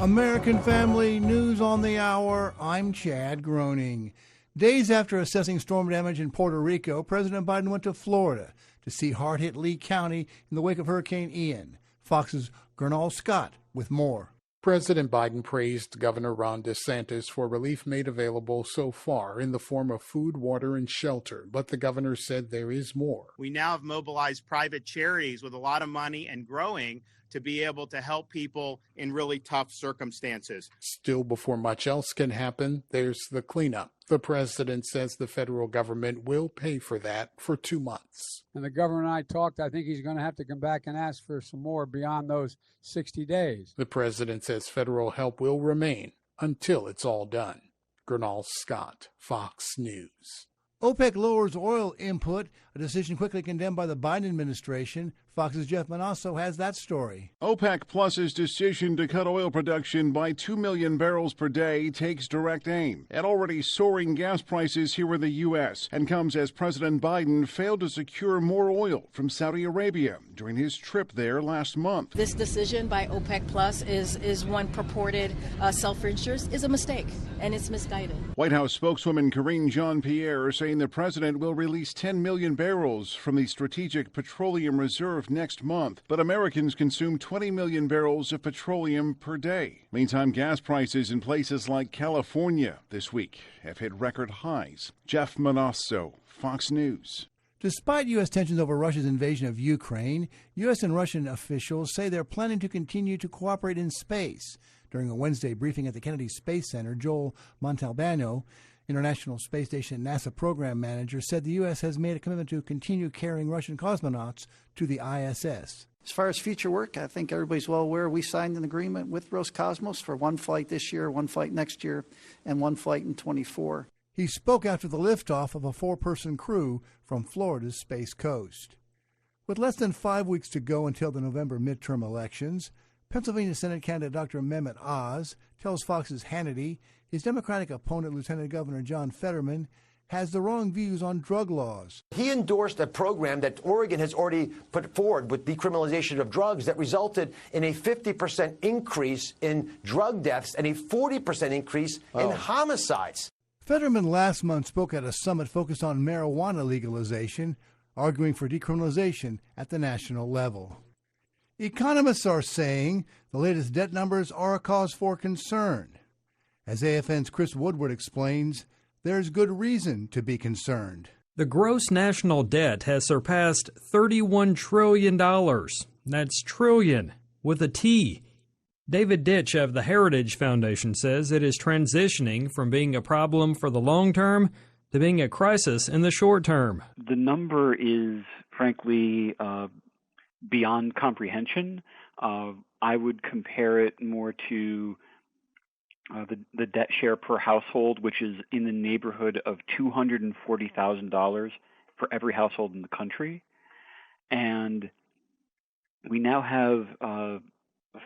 American Family News on the Hour. I'm Chad Groening. Days after assessing storm damage in Puerto Rico, President Biden went to Florida to see hard-hit Lee County in the wake of Hurricane Ian. Fox's Gernal Scott with more. President Biden praised Governor Ron DeSantis for relief made available so far in the form of food, water, and shelter, but the governor said there is more. We now have mobilized private charities with a lot of money and growing to be able to help people in really tough circumstances. Still, before much else can happen, there's the cleanup. The president says the federal government will pay for that for 2 months. And the governor and I talked. I think he's going to have to come back and ask for some more beyond those 60 days. The president says federal help will remain until it's all done. Gernal Scott, Fox News. OPEC lowers oil input, a decision quickly condemned by the Biden administration. Fox's Jeff Manasso has that story. OPEC Plus's decision to cut oil production by 2 million barrels per day takes direct aim at already soaring gas prices here in the U.S. and comes as President Biden failed to secure more oil from Saudi Arabia during his trip there last month. This decision by OPEC Plus is one purported self-interest, is a mistake, and it's misguided. White House spokeswoman Karine Jean-Pierre saying the president will release 10 million barrels from the Strategic Petroleum Reserve next month, but Americans consume 20 million barrels of petroleum per day. Meantime, gas prices in places like California this week have hit record highs. Jeff Manasso, Fox News. Despite U.S. tensions over Russia's invasion of Ukraine, U.S. and Russian officials say they're planning to continue to cooperate in space. During a Wednesday briefing at the Kennedy Space Center, Joel Montalbano, International Space Station NASA program manager, said the U.S. has made a commitment to continue carrying Russian cosmonauts to the ISS. As far as future work, I think everybody's well aware we signed an agreement with Roscosmos for one flight this year, one flight next year, and one flight in 24. He spoke after the liftoff of a 4-person crew from Florida's Space Coast. With less than 5 weeks to go until the November midterm elections, Pennsylvania Senate candidate Dr. Mehmet Oz tells Fox's Hannity his Democratic opponent, Lieutenant Governor John Fetterman, has the wrong views on drug laws. He endorsed a program that Oregon has already put forward with decriminalization of drugs that resulted in a 50% increase in drug deaths and a 40% increase in homicides. Fetterman last month spoke at a summit focused on marijuana legalization, arguing for decriminalization at the national level. Economists are saying the latest debt numbers are a cause for concern. As AFN's Chris Woodward explains, there's good reason to be concerned. The gross national debt has surpassed $31 trillion. That's trillion with a T. David Ditch of the Heritage Foundation says it is transitioning from being a problem for the long term to being a crisis in the short term. The number is, frankly, beyond comprehension. I would compare it more to the debt share per household, which is in the neighborhood of $240,000 for every household in the country. And we now have a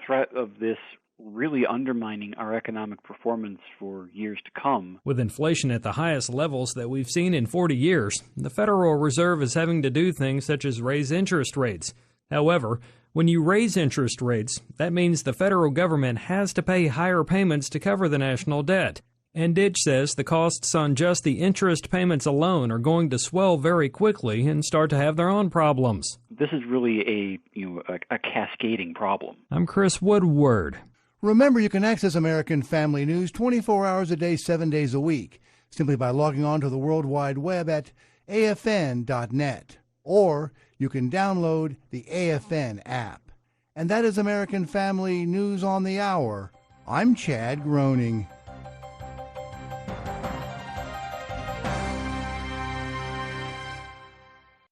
threat of this really undermining our economic performance for years to come. With inflation at the highest levels that we've seen in 40 years, the Federal Reserve is having to do things such as raise interest rates. However, when you raise interest rates, that means the federal government has to pay higher payments to cover the national debt. And Ditch says the costs on just the interest payments alone are going to swell very quickly and start to have their own problems. This is really a cascading problem. I'm Chris Woodward. Remember, you can access American Family News 24 hours a day, 7 days a week, simply by logging on to the World Wide Web at afn.net. Or you can download the AFN app. And that is American Family News on the Hour. I'm Chad Groening.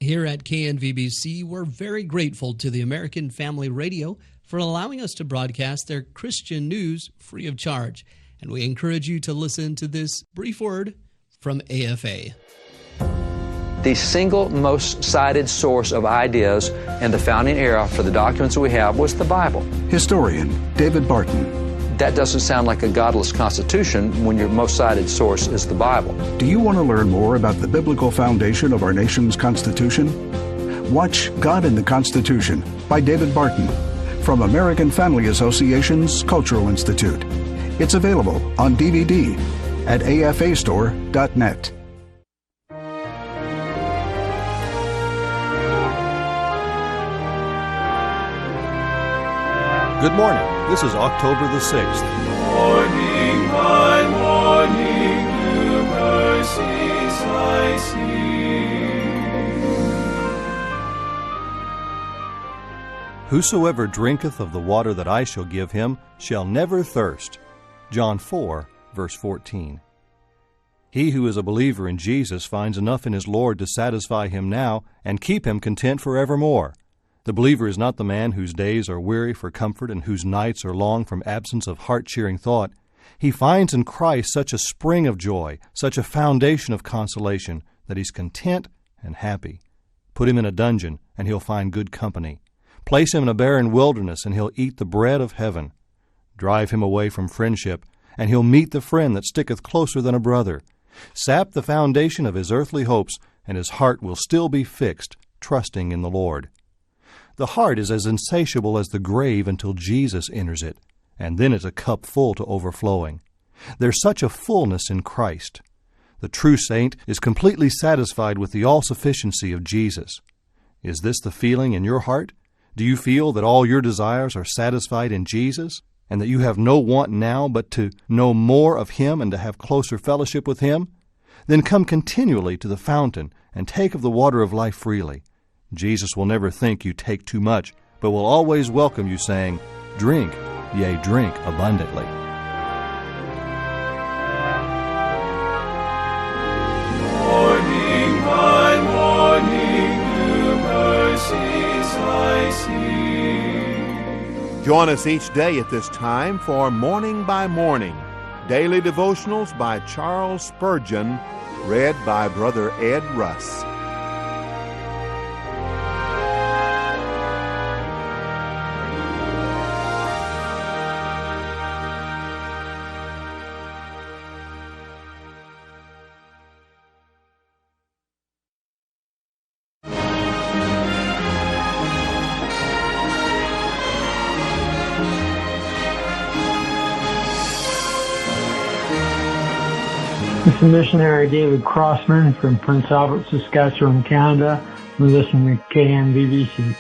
Here at KNVBC, we're very grateful to the American Family Radio for allowing us to broadcast their Christian news free of charge. And we encourage you to listen to this brief word from AFA. The single most cited source of ideas in the founding era for the documents that we have was the Bible. Historian David Barton. That doesn't sound like a godless constitution when your most cited source is the Bible. Do you want to learn more about the biblical foundation of our nation's Constitution? Watch God in the Constitution by David Barton, from American Family Association's Cultural Institute. It's available on DVD at afastore.net. Good morning. This is October the 6th. Morning by morning, new mercies I see. Whosoever drinketh of the water that I shall give him shall never thirst. John 4, verse 14. He who is a believer in Jesus finds enough in his Lord to satisfy him now and keep him content forevermore. The believer is not the man whose days are weary for comfort and whose nights are long from absence of heart-cheering thought. He finds in Christ such a spring of joy, such a foundation of consolation, that he's content and happy. Put him in a dungeon, and he'll find good company. Place him in a barren wilderness, and he'll eat the bread of heaven. Drive him away from friendship, and he'll meet the friend that sticketh closer than a brother. Sap the foundation of his earthly hopes, and his heart will still be fixed, trusting in the Lord. The heart is as insatiable as the grave until Jesus enters it, and then it's a cup full to overflowing. There's such a fullness in Christ. The true saint is completely satisfied with the all-sufficiency of Jesus. Is this the feeling in your heart? Do you feel that all your desires are satisfied in Jesus, and that you have no want now but to know more of Him and to have closer fellowship with Him? Then come continually to the fountain and take of the water of life freely. Jesus will never think you take too much, but will always welcome you, saying, "Drink, yea, drink abundantly." Morning by morning, new mercies I see. Join us each day at this time for Morning by Morning, daily devotionals by Charles Spurgeon, read by Brother Ed Russ. This is missionary David Crossman from Prince Albert, Saskatchewan, Canada. We're listening to KMBBC.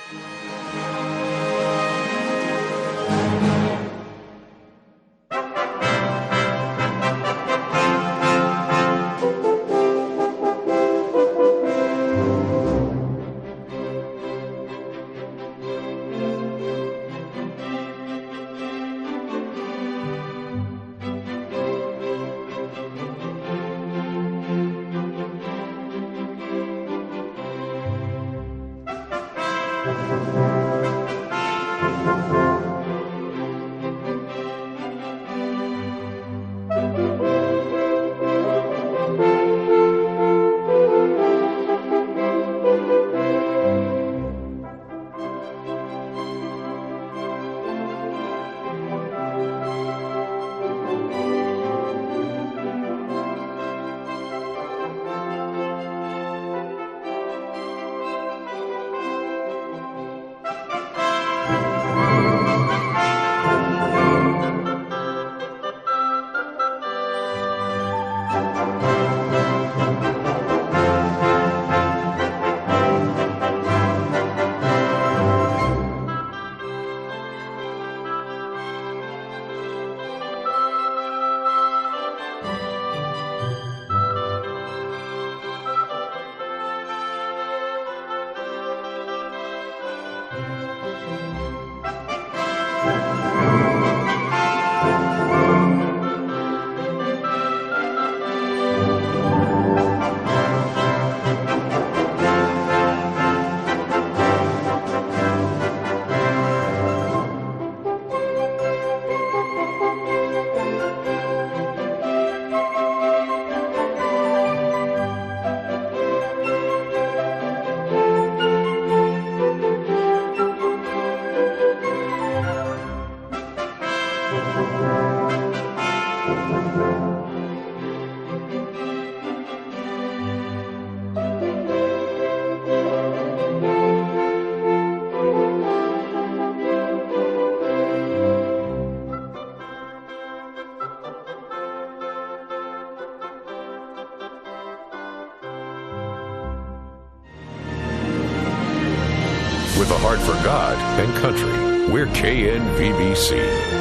With a heart for God and country, we're KNVBC.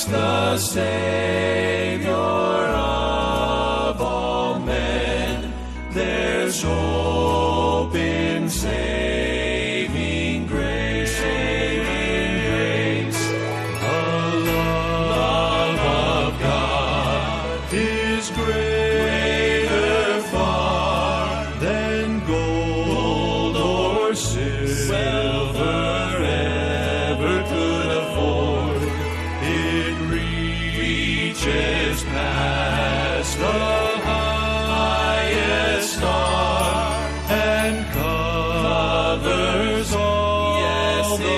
the Savior of all men. There's hope in saving grace. The love of God is greater far than gold or silver ever could afford. It reaches past the highest star and covers all the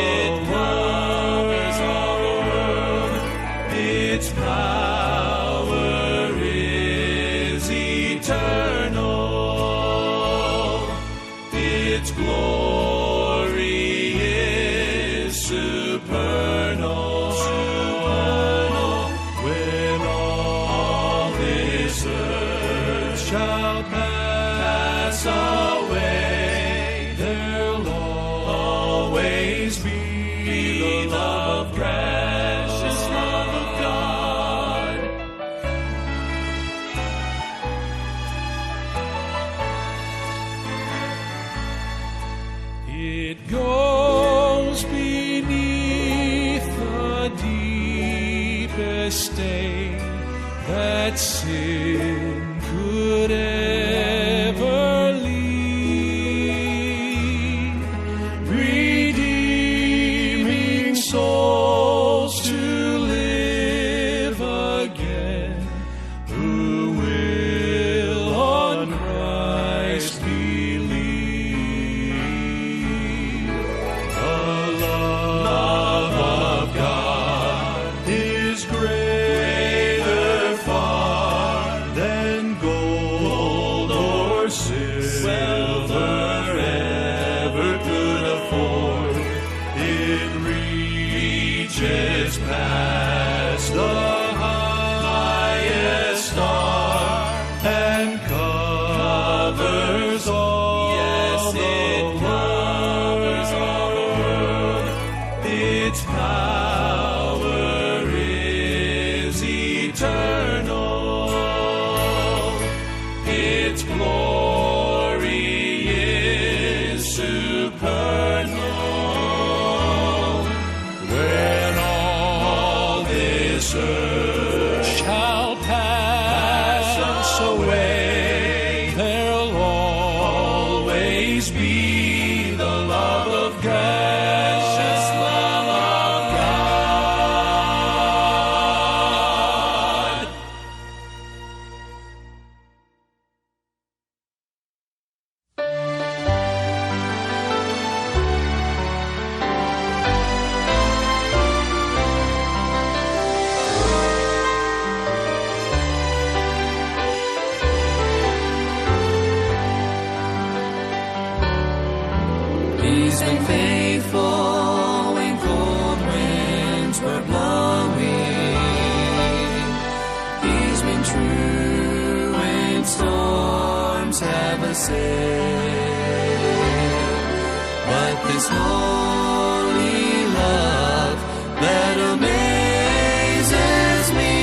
world. Its power is eternal. Its glory is supernal. When all this earth shall pass away, there'll always be the love of precious love of God. It goes beneath the deepest stain that sin could ever lead, redeeming souls to live again, who will on Christ believe. The love of God is greater far than gold or silver ever could afford. It reaches past the highest star and covers all the world. Its power is eternal. Its glory is supernal. When all this earth shall pass away, there'll always be the love of God. Precious love of God. He's been faithful when cold winds were blowing. He's been true when storms have assailed. But this holy love that amazes me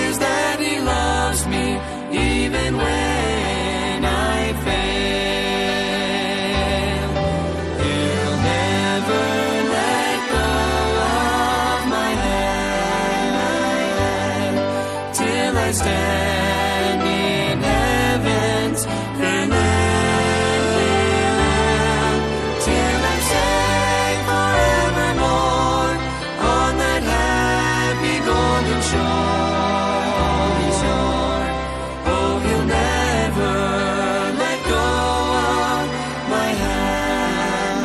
is that He loves me even when I fail. He'll never let go of my hand till I stand in heaven's fair land, till I'm safe forevermore on that happy golden shore. Oh, He'll never let go of my hand.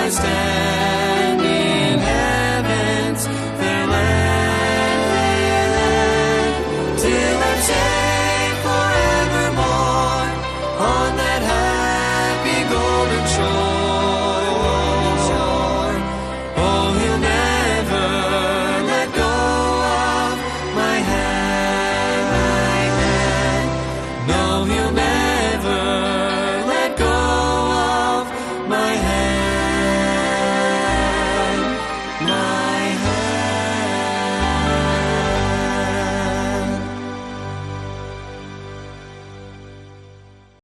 I stand.